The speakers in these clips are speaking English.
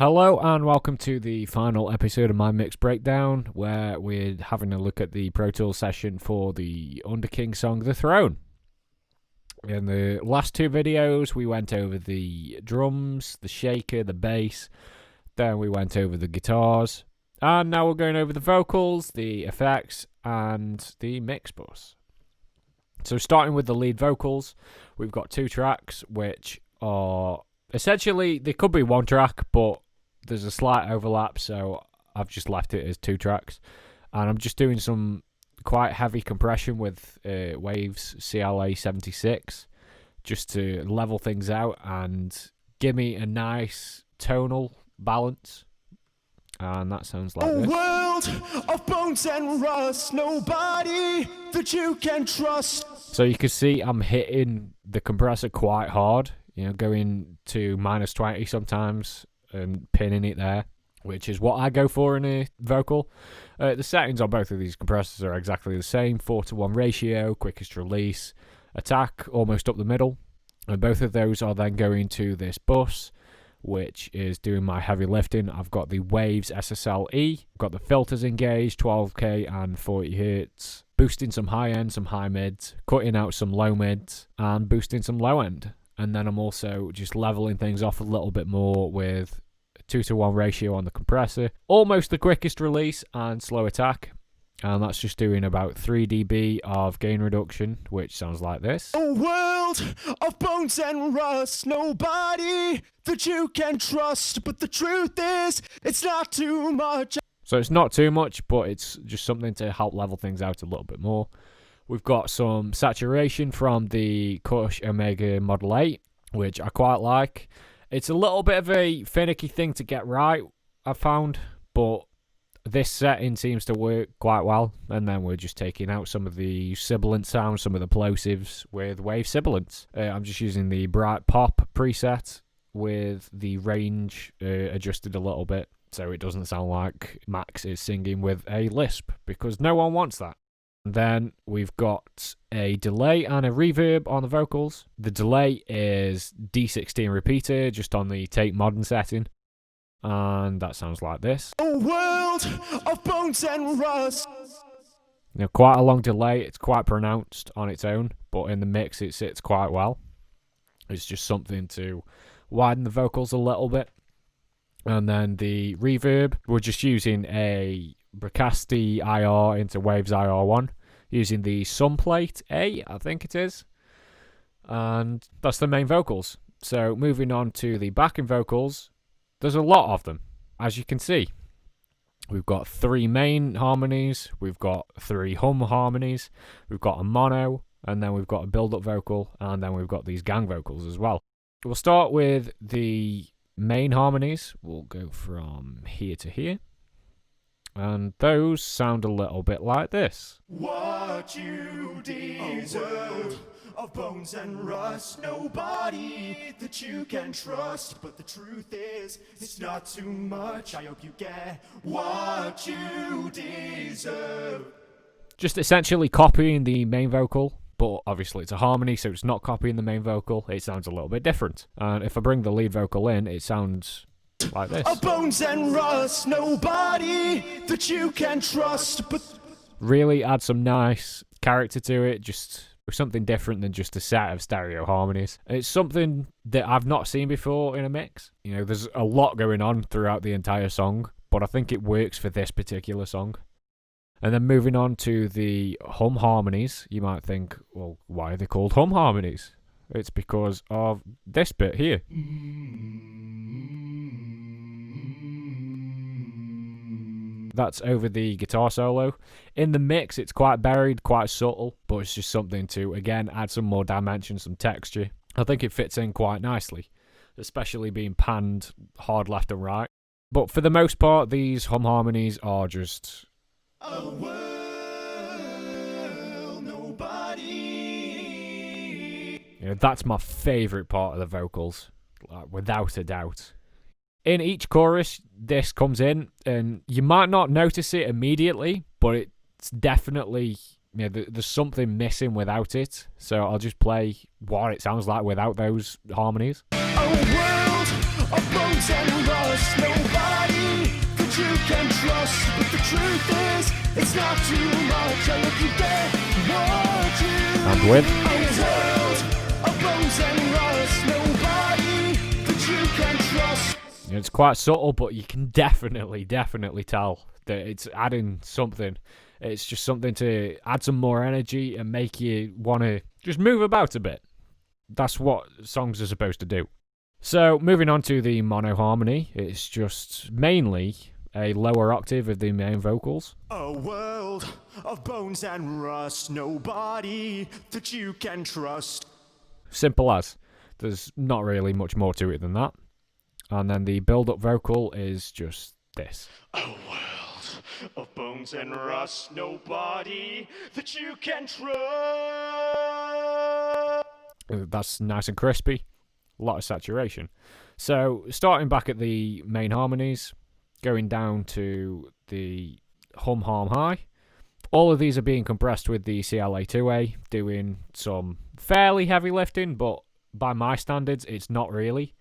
Hello and welcome to the final episode of my mix breakdown, where we're having a look at the Pro Tools session for the Underking song The Throne. In the last two videos we went over the drums, the shaker, the bass, then we went over the guitars, and now we're going over the vocals, the effects, and the mix bus. So starting with the lead vocals, we've got two tracks which are essentially, they could be one track, but there's a slight overlap, so I've just left it as two tracks. And I'm just doing some quite heavy compression with Waves CLA 76, just to level things out and give me a nice tonal balance. And that sounds like this. A world of bones and rust, nobody that you can trust. So you can see I'm hitting the compressor quite hard, going to -20 sometimes and pinning it there, which is what I go for in a vocal. The settings on both of these compressors are exactly the same: 4:1 ratio, quickest release, attack almost up the middle, and both of those are then going to this bus, which is doing my heavy lifting. I've got the Waves SSL-E, got the filters engaged, 12k and 40 Hz, boosting some high end, some high mids, cutting out some low mids, and boosting some low end. And then I'm also just leveling things off a little bit more with a 2:1 ratio on the compressor, almost the quickest release and slow attack. And that's just doing about 3 dB of gain reduction, which sounds like this. A world of bones and rust, nobody that you can trust. But the truth is, it's not too much. So it's not too much, but it's just something to help level things out a little bit more. We've got some saturation from the Kush Omega Model 8, which I quite like. It's a little bit of a finicky thing to get right, I've found, but this setting seems to work quite well. And then we're just taking out some of the sibilant sounds, some of the plosives with wave sibilants. I'm just using the Bright Pop preset with the range adjusted a little bit, so it doesn't sound like Max is singing with a lisp, because no one wants that. Then we've got a delay and a reverb on the vocals. The delay is D16 repeater, just on the Take Modern setting. And that sounds like this. A world of bones and rust. Quite a long delay. It's quite pronounced on its own, but in the mix it sits quite well. It's just something to widen the vocals a little bit. And then the reverb, we're just using a Bricasti IR into Waves IR1, using the Sunplate A, I think it is. And that's the main vocals. So moving on to the backing vocals, there's a lot of them, as you can see. We've got 3 main harmonies, we've got 3 hum harmonies, we've got a mono, and then we've got a build-up vocal, and then we've got these gang vocals as well. We'll start with the main harmonies. We'll go from here to here. And those sound a little bit like this. What you deserve of bones and rust, nobody that you can trust. But the truth is, it's not too much. I hope you get what you deserve. Just essentially copying the main vocal, but obviously it's a harmony, so it's not copying the main vocal. It sounds a little bit different. And if I bring the lead vocal in, it sounds like this. Of bones and rust, nobody that you can trust. But really add some nice character to it, just something different than just a set of stereo harmonies. It's something that I've not seen before in a mix. There's a lot going on throughout the entire song, but I think it works for this particular song. And then moving on to the hum harmonies, you might think, well, why are they called hum harmonies? It's because of this bit here. That's over the guitar solo. In the mix, it's quite buried, quite subtle, but it's just something to, again, add some more dimension, some texture. I think it fits in quite nicely, especially being panned hard left and right. But for the most part, these hum harmonies are just a world, nobody. That's my favourite part of the vocals, without a doubt. In each chorus, this comes in, and you might not notice it immediately, but it's definitely, there's something missing without it. So I'll just play what it sounds like without those harmonies. A world of bones and rust, trust, but the truth is, it's not too much. I hope you get what you And with a world of bones and rust, nobody that you can trust. it's quite subtle, but you can definitely tell that it's adding something. It's just something to add some more energy and make you want to just move about a bit. That's what songs are supposed to do. So, moving on to the mono harmony, it's just mainly a lower octave of the main vocals. A world of bones and rust, nobody that you can trust. Simple as. There's not really much more to it than that. And then the build-up vocal is just this. A world of bones and rust, nobody that you can trust. That's nice and crispy. A lot of saturation. So, starting back at the main harmonies, going down to the hum harm high. All of these are being compressed with the CLA2A, doing some fairly heavy lifting, but by my standards, it's not really.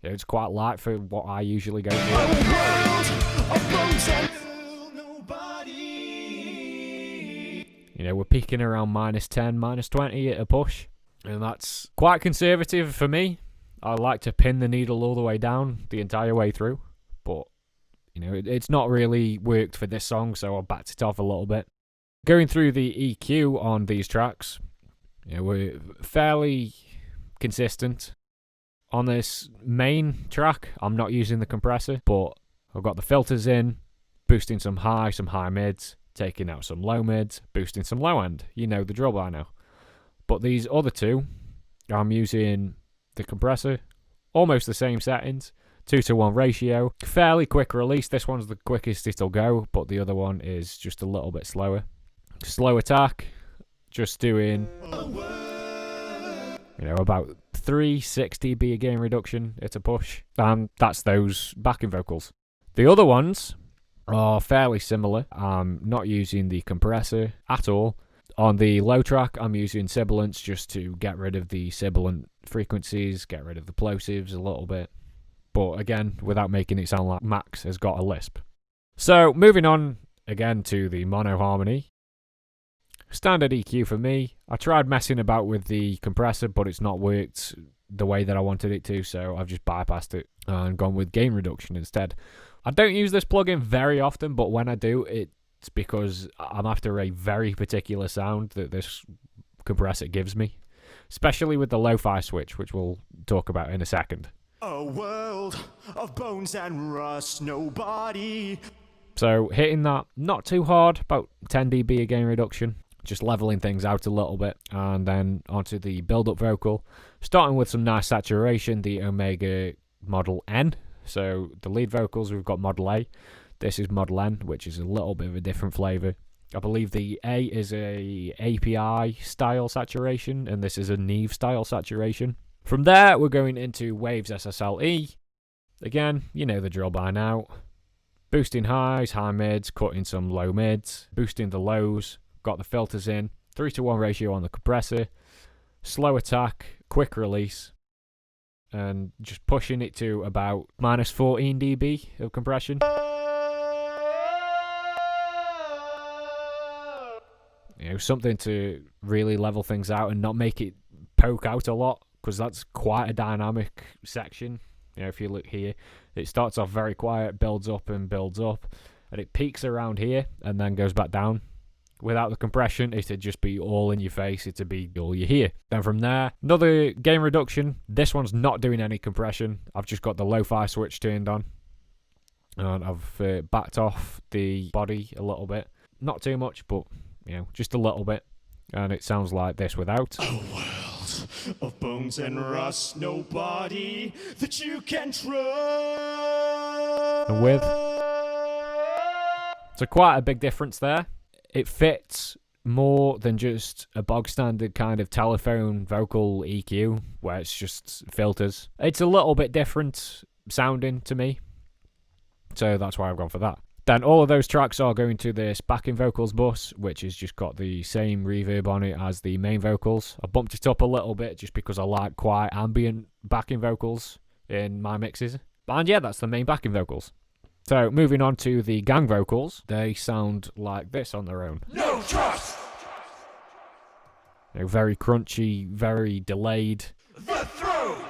It's quite light for what I usually go for. A world of bones and nobody. We're peaking around -10, -20 at a push, and that's quite conservative for me. I like to pin the needle all the way down the entire way through, but it's not really worked for this song, so I backed it off a little bit. Going through the EQ on these tracks, we're fairly consistent. On this main track, I'm not using the compressor, but I've got the filters in, boosting some high mids, taking out some low mids, boosting some low end. You know the drill by now. But these other two, I'm using the compressor, almost the same settings, 2-to-1 ratio, fairly quick release. This one's the quickest it'll go, but the other one is just a little bit slower. Slow attack, just doing about 360 dB gain reduction at a push, and that's those backing vocals. The other ones are fairly similar. I'm not using the compressor at all. On the low track, I'm using sibilants just to get rid of the sibilant frequencies, get rid of the plosives a little bit. But again, without making it sound like Max has got a lisp. So, moving on again to the mono harmony. Standard EQ for me. I tried messing about with the compressor, but it's not worked the way that I wanted it to, so I've just bypassed it and gone with gain reduction instead. I don't use this plugin very often, but when I do, it's because I'm after a very particular sound that this compressor gives me, especially with the lo-fi switch, which we'll talk about in a second. A world of bones and rust, nobody. So hitting that not too hard, about 10 dB a gain reduction, just leveling things out a little bit, and then onto the build-up vocal, starting with some nice saturation, the Omega Model N. So the lead vocals, we've got Model A. This is Model N, which is a little bit of a different flavour. I believe the A is a API style saturation, and this is a Neve style saturation. From there, we're going into Waves SSLE. Again, you know the drill by now. Boosting highs, high mids, cutting some low mids, boosting the lows, got the filters in, 3-to-1 ratio on the compressor, slow attack, quick release, and just pushing it to about -14 dB of compression. Something to really level things out and not make it poke out a lot, because that's quite a dynamic section. If you look here, it starts off very quiet, builds up, and it peaks around here and then goes back down. Without the compression, it'd just be all in your face, it'd be all you hear. Then from there, another gain reduction. This one's not doing any compression. I've just got the lo-fi switch turned on, and I've backed off the body a little bit. Not too much, but just a little bit. And it sounds like this without. A world of bones and rust, nobody that you can trust. And with. So quite a big difference there. It fits more than just a bog standard kind of telephone vocal EQ where it's just filters. It's a little bit different sounding to me, so that's why I've gone for that. Then all of those tracks are going to this backing vocals bus, which has just got the same reverb on it as the main vocals. I bumped it up a little bit just because I like quite ambient backing vocals in my mixes. And yeah, that's the main backing vocals. So moving on to the gang vocals, they sound like this on their own. No trust. Very crunchy, very delayed. The throne.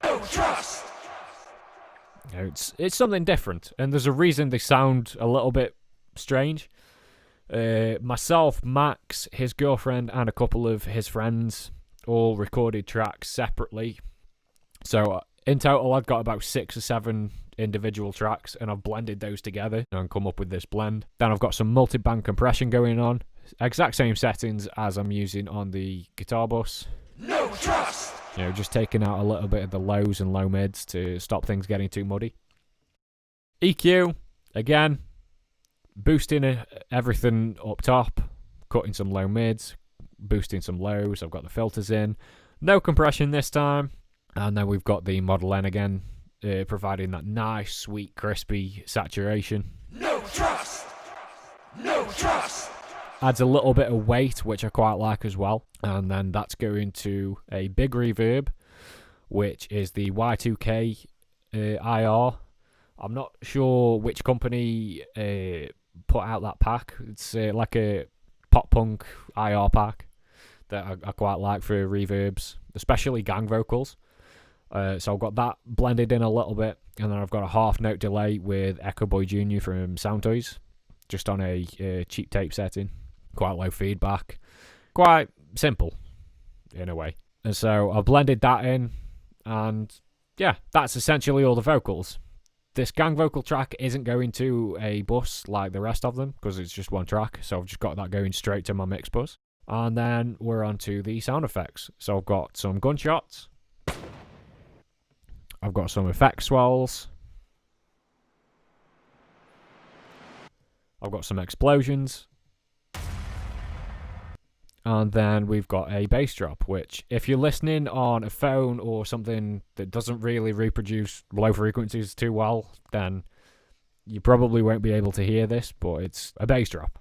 No trust. It's something different, and there's a reason they sound a little bit strange. Myself, Max, his girlfriend, and a couple of his friends all recorded tracks separately. So in total, I've got about 6 or 7 individual tracks, and I've blended those together and come up with this blend. Then I've got some multi-band compression going on, exact same settings as I'm using on the guitar bus. No trust. Just taking out a little bit of the lows and low mids to stop things getting too muddy. EQ, again, boosting everything up top, cutting some low mids, boosting some lows. I've got the filters in. No compression this time. And then we've got the Model N again, providing that nice, sweet, crispy saturation. No trust. No trust. Adds a little bit of weight, which I quite like as well. And then that's going to a big reverb, which is the Y2K IR. I'm not sure which company put out that pack. It's like a pop punk IR pack that I quite like for reverbs, especially gang vocals. So I've got that blended in a little bit, and then I've got a half note delay with Echo Boy Jr. from Soundtoys, just on a cheap tape setting. Quite low feedback, quite simple in a way. And so I've blended that in, and yeah, that's essentially all the vocals. This gang vocal track isn't going to a bus like the rest of them because it's just one track, so I've just got that going straight to my mix bus. And then we're on to the sound effects. So I've got some gunshots, I've got some effect swells, I've got some explosions, and then we've got a bass drop, which if you're listening on a phone or something that doesn't really reproduce low frequencies too well, then you probably won't be able to hear this, but it's a bass drop.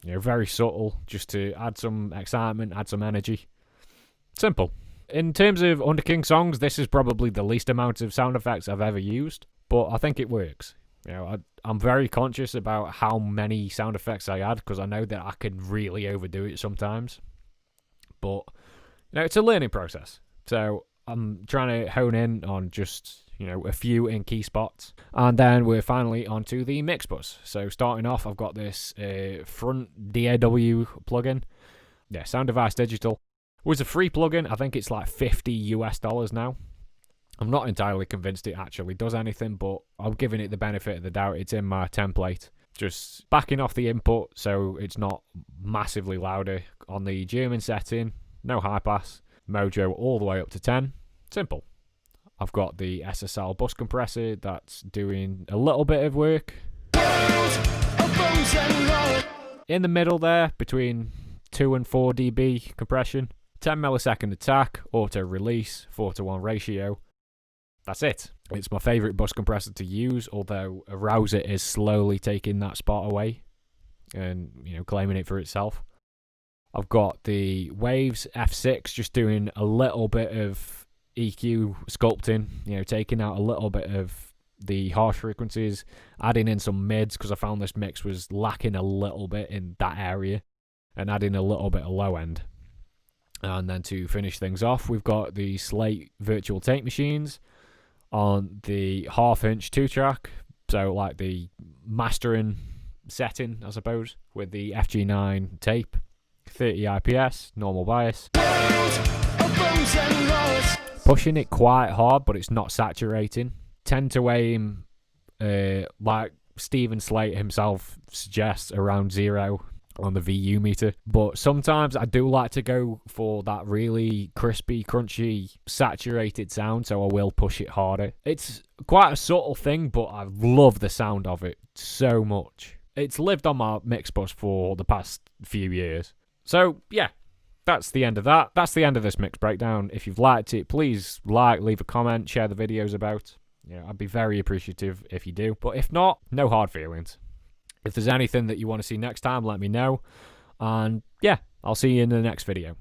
Very subtle, just to add some excitement, add some energy. Simple. In terms of Underking songs, this is probably the least amount of sound effects I've ever used, but I think it works. I'm very conscious about how many sound effects I add because I know that I can really overdo it sometimes. But, it's a learning process. So I'm trying to hone in on just, a few in key spots. And then we're finally onto the mix bus. So starting off, I've got this front DAW plugin. Yeah, Sound Device Digital. It was a free plugin. I think it's like $50 now. I'm not entirely convinced it actually does anything, but I'm giving it the benefit of the doubt. It's in my template. Just backing off the input so it's not massively louder. On the German setting, no high pass. Mojo all the way up to 10. Simple. I've got the SSL bus compressor that's doing a little bit of work. In the middle there, between 2 and 4 dB compression. 10 millisecond attack, auto release, 4:1 ratio. That's it. It's my favourite bus compressor to use, although Arouser is slowly taking that spot away and, claiming it for itself. I've got the Waves F6 just doing a little bit of EQ sculpting, taking out a little bit of the harsh frequencies, adding in some mids because I found this mix was lacking a little bit in that area, and adding a little bit of low end. And then to finish things off, we've got the Slate virtual tape machines on the 1/2-inch 2-track, so like the mastering setting, I suppose, with the FG9 tape, 30 IPS, normal bias. Pushing it quite hard, but it's not saturating. Tend to aim, like Stephen Slate himself suggests, around 0 on the VU meter, but sometimes I do like to go for that really crispy, crunchy, saturated sound, so I will push it harder. It's quite a subtle thing, but I love the sound of it so much. It's lived on my mix bus for the past few years. So yeah, that's the end of that. That's the end of this mix breakdown. If you've liked it, please leave a comment, share the videos about. I'd be very appreciative if you do, but if not, no hard feelings. If there's anything that you want to see next time, let me know. And yeah, I'll see you in the next video.